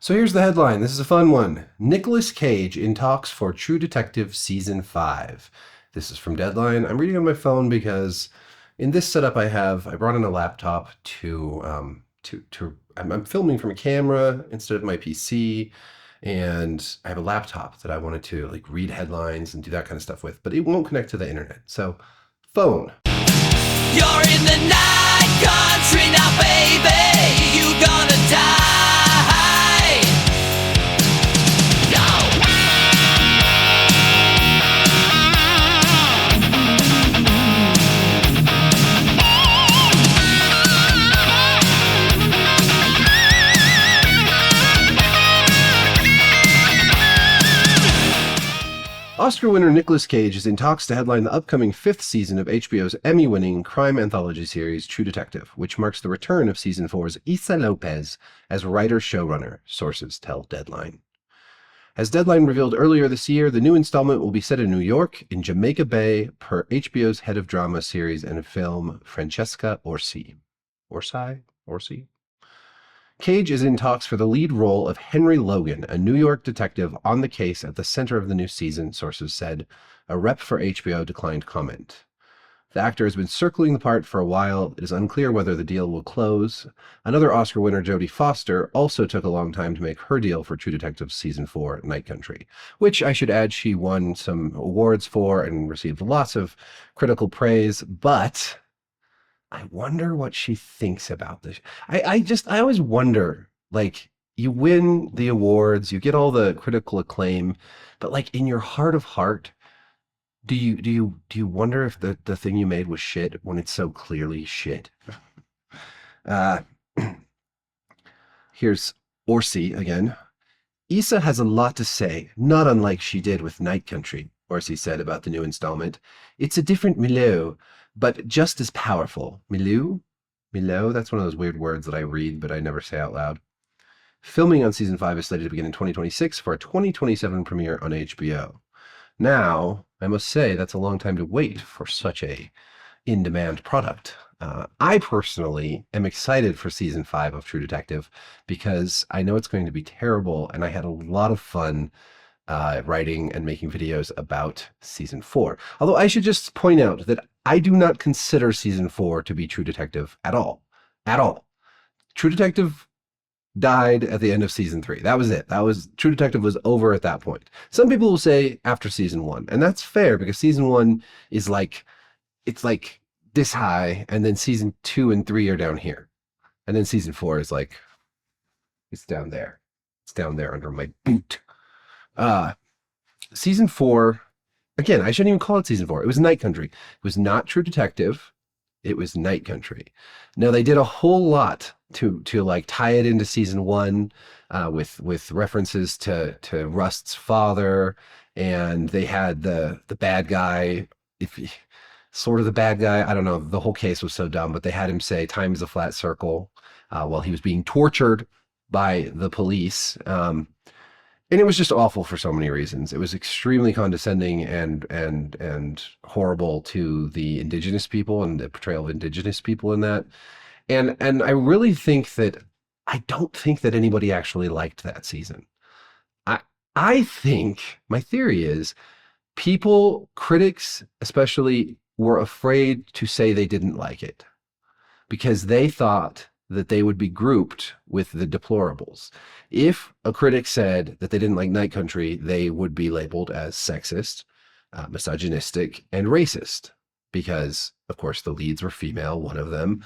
So here's the headline. This is a fun one. Nicolas Cage in talks for True Detective Season 5. This is from Deadline. I'm reading on my phone because in this setup I brought in a laptop I'm filming from a camera instead of my PC, and I have a laptop that I wanted to like read headlines and do that kind of stuff with, but it won't connect to the internet. So phone. You're in the night country now, baby. You gonna die. Oscar winner Nicolas Cage is in talks to headline the upcoming fifth season of HBO's Emmy-winning crime anthology series True Detective, which marks the return of season 4's Issa Lopez as writer-showrunner, sources tell Deadline. As Deadline revealed earlier this year, the new installment will be set in New York, in Jamaica Bay, per HBO's head of drama series and film, Francesca Orsi. Orsi? Cage is in talks for the lead role of Henry Logan, a New York detective on the case at the center of the new season, sources said. A rep for HBO declined comment. The actor has been circling the part for a while. It is unclear whether the deal will close. Another Oscar winner, Jodie Foster, also took a long time to make her deal for True Detective Season 4, Night Country, which I should add she won some awards for and received lots of critical praise, but I wonder what she thinks about this. I always wonder, like, you win the awards, you get all the critical acclaim, but like in your heart of heart, do you wonder if the thing you made was shit when it's so clearly shit? Uh, Here's Orsi again. Issa has a lot to say, not unlike she did with Night Country, Orsi said about the new installment. It's a different milieu, but just as powerful. Milieu? Milieu? That's one of those weird words that I read, but I never say out loud. Filming on season 5 is slated to begin in 2026 for a 2027 premiere on HBO. Now, I must say that's a long time to wait for such a in-demand product. I personally am excited for season 5 of True Detective because I know it's going to be terrible, and I had a lot of fun writing and making videos about season 4. Although I should just point out that I do not consider season 4 to be True Detective at all. At all. True Detective died at the end of season 3. That was it. True Detective was over at that point. Some people will say after season 1, and that's fair because season 1 is like, it's like this high, and then season 2 and 3 are down here. And then season 4 is like, it's down there. It's down there under my boot. Season 4, again, I shouldn't even call it season 4. It was Night Country. It was not True Detective. It was Night Country. Now they did a whole lot to like tie it into season 1, with references to Rust's father, and they had the bad guy, sort of the bad guy. I don't know. The whole case was so dumb, but they had him say time is a flat circle while he was being tortured by the police. And it was just awful for so many reasons. It was extremely condescending and horrible to the indigenous people and the portrayal of indigenous people in that. And I really think that I don't think that anybody actually liked that season. I think my theory is critics especially, were afraid to say they didn't like it because they thought that they would be grouped with the deplorables. If a critic said that they didn't like Night Country, they would be labeled as sexist, misogynistic, and racist because, of course, the leads were female. One of them,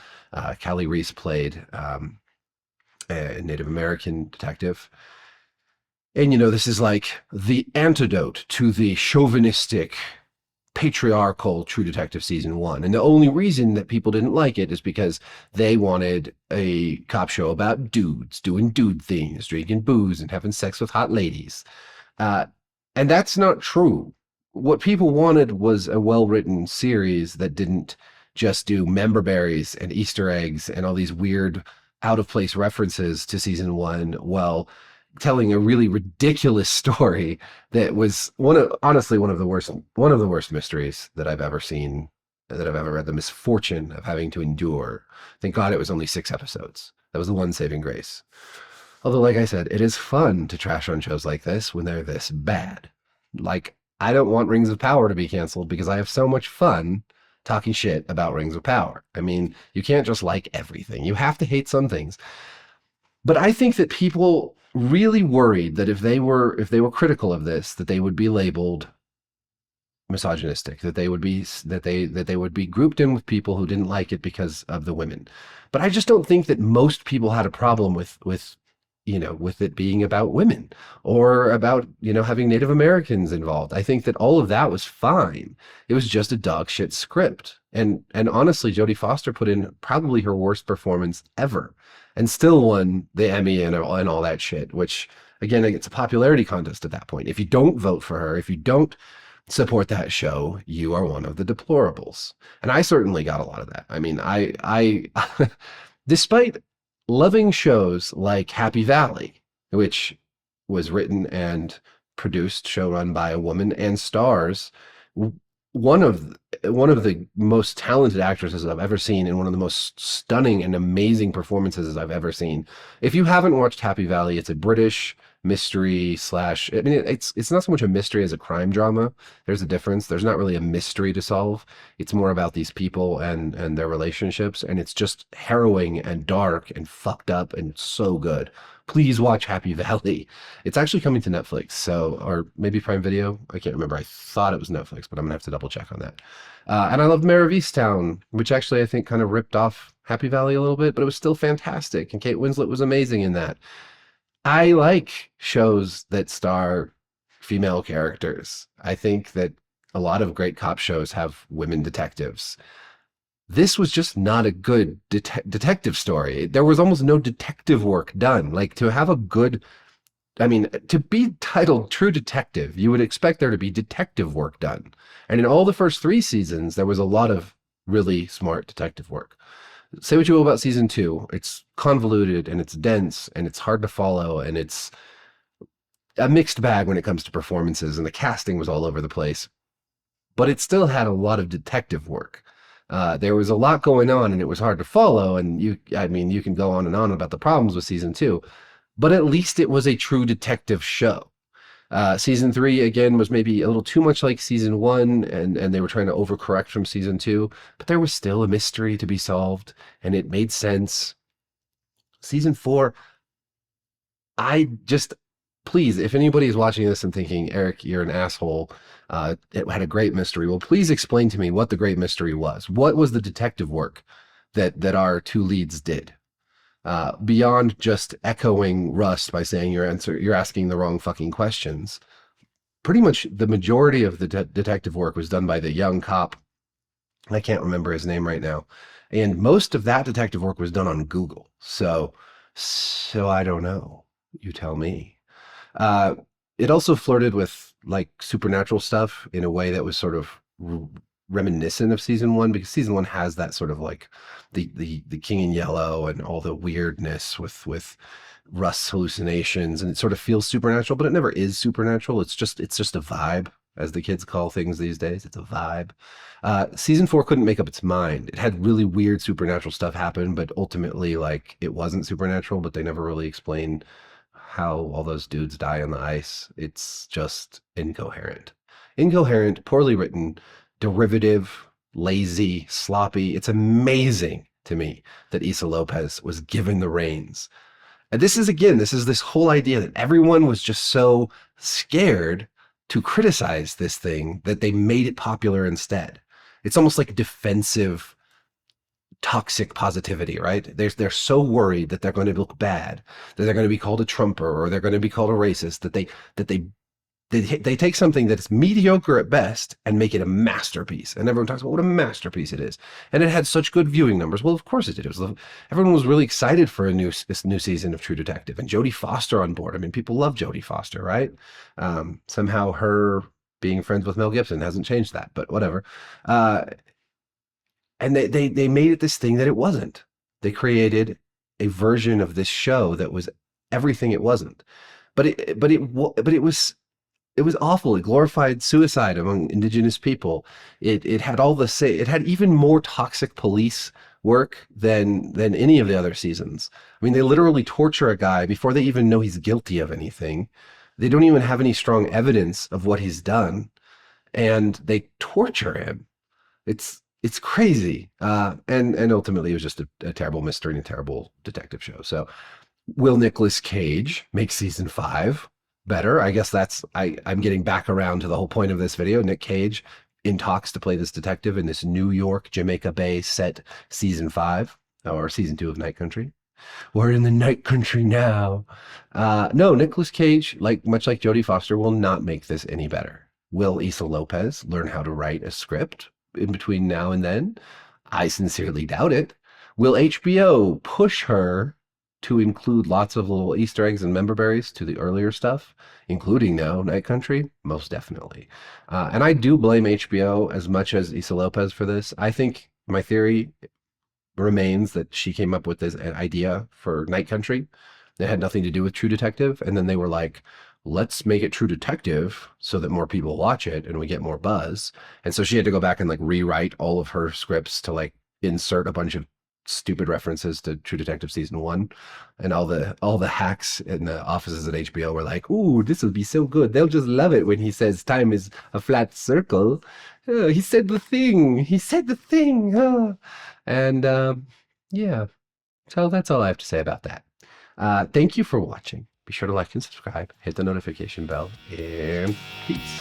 Callie Reese, played a Native American detective. And, this is like the antidote to the chauvinistic, patriarchal True Detective season 1. And the only reason that people didn't like it is because they wanted a cop show about dudes doing dude things, drinking booze and having sex with hot ladies. And that's not true. What people wanted was a well-written series that didn't just do member berries and Easter eggs and all these weird out-of-place references to season 1 while telling a really ridiculous story that was honestly one of the worst mysteries that I've ever seen, that I've ever had the misfortune of having to endure. Thank God it was only 6 episodes. That was the one saving grace. Although, like I said, it is fun to trash on shows like this when they're this bad. Like, I don't want Rings of Power to be canceled because I have so much fun talking shit about Rings of Power. I mean, you can't just like everything. You have to hate some things. But I think that people really worried that if they were critical of this, that they would be labeled misogynistic, that they would be grouped in with people who didn't like it because of the women. But I just don't think that most people had a problem with it being about women or about, having Native Americans involved. I think that all of that was fine. It was just a dog shit script. And honestly, Jodie Foster put in probably her worst performance ever and still won the Emmy and all that shit, which again, it's a popularity contest at that point. If you don't vote for her, if you don't support that show, you are one of the deplorables. And I certainly got a lot of that. I mean, I despite loving shows like Happy Valley, which was written and produced, showrun by a woman, and stars one of the most talented actresses I've ever seen, and one of the most stunning and amazing performances I've ever seen. If you haven't watched Happy Valley, it's a British mystery slash. I mean, it's not so much a mystery as a crime drama. There's a difference. There's not really a mystery to solve. It's more about these people and their relationships, and it's just harrowing and dark and fucked up and so good. Please watch Happy Valley. It's actually coming to Netflix, or maybe Prime Video. I can't remember. I thought it was Netflix, but I'm gonna have to double check on that. And I loved Mare of Easttown, which actually I think kind of ripped off Happy Valley a little bit, but it was still fantastic. And Kate Winslet was amazing in that. I like shows that star female characters. I think that a lot of great cop shows have women detectives. This was just not a good detective story. There was almost no detective work done. Like, to have a good, I mean, to be titled True Detective, you would expect there to be detective work done. And in all the first 3 seasons, there was a lot of really smart detective work. Say what you will about season 2, it's convoluted and it's dense and it's hard to follow and it's a mixed bag when it comes to performances, and the casting was all over the place. But it still had a lot of detective work. There was a lot going on and it was hard to follow. And you can go on and on about the problems with season 2, but at least it was a true detective show. Season 3, again, was maybe a little too much like season 1, and they were trying to overcorrect from season 2, but there was still a mystery to be solved, and it made sense. Season 4, please, if anybody is watching this and thinking, Eric, you're an asshole, it had a great mystery, well, please explain to me what the great mystery was. What was the detective work that our 2 leads did? Beyond just echoing Rust by saying you're asking the wrong fucking questions. Pretty much the majority of the detective work was done by the young cop. I can't remember his name right now. And most of that detective work was done on Google. So I don't know. You tell me. It also flirted with like supernatural stuff in a way that was sort of reminiscent of season 1, because season 1 has that sort of like the King in Yellow and all the weirdness with Rust's hallucinations, and it sort of feels supernatural, but it never is supernatural. It's just a vibe, as the kids call things these days. It's a vibe. Season 4 couldn't make up its mind. It had really weird supernatural stuff happen, but ultimately, like, it wasn't supernatural, but they never really explained how all those dudes die on the ice. It's just incoherent, poorly written, derivative, lazy, sloppy. It's amazing to me that Issa Lopez was given the reins. And this is this whole idea that everyone was just so scared to criticize this thing that they made it popular instead. It's almost like defensive, toxic positivity, right? They're so worried that they're going to look bad, that they're going to be called a Trumper or they're going to be called a racist, that they take something that's mediocre at best and make it a masterpiece. And everyone talks about what a masterpiece it is. And it had such good viewing numbers. Well, of course it did. Everyone was really excited for this new season of True Detective, and Jodie Foster on board. I mean, people love Jodie Foster, right? Somehow her being friends with Mel Gibson hasn't changed that, but whatever. And they made it this thing that it wasn't. They created a version of this show that was everything it wasn't. But it was awful. It glorified suicide among Indigenous people. It had it had even more toxic police work than any of the other seasons. I mean, they literally torture a guy before they even know he's guilty of anything. They don't even have any strong evidence of what he's done, and they torture him. It's crazy. And ultimately it was just a terrible mystery and a terrible detective show. So will Nicolas Cage make season 5 better? I guess I'm getting back around to the whole point of this video. Nic Cage in talks to play this detective in this New York, Jamaica Bay set season 5 or season 2 of Night Country. We're in the Night Country now. No, Nicolas Cage, much like Jodie Foster, will not make this any better. Will Issa Lopez learn how to write a script in between now and then? I sincerely doubt it. Will HBO push her to include lots of little Easter eggs and member berries to the earlier stuff, including now Night Country? Most definitely. And I do blame HBO as much as Issa Lopez for this. I think my theory remains that she came up with this idea for Night Country that had nothing to do with True Detective, and then they were like, let's make it True Detective so that more people watch it and we get more buzz. And so she had to go back and rewrite all of her scripts to insert a bunch of stupid references to True Detective season 1, and all the hacks in the offices at HBO were like, ooh, this will be so good, they'll just love it when he says time is a flat circle. Oh, he said the thing. Oh. And yeah, so that's all I have to say about that. Thank you for watching. Be sure to like and subscribe, hit the notification bell, and peace.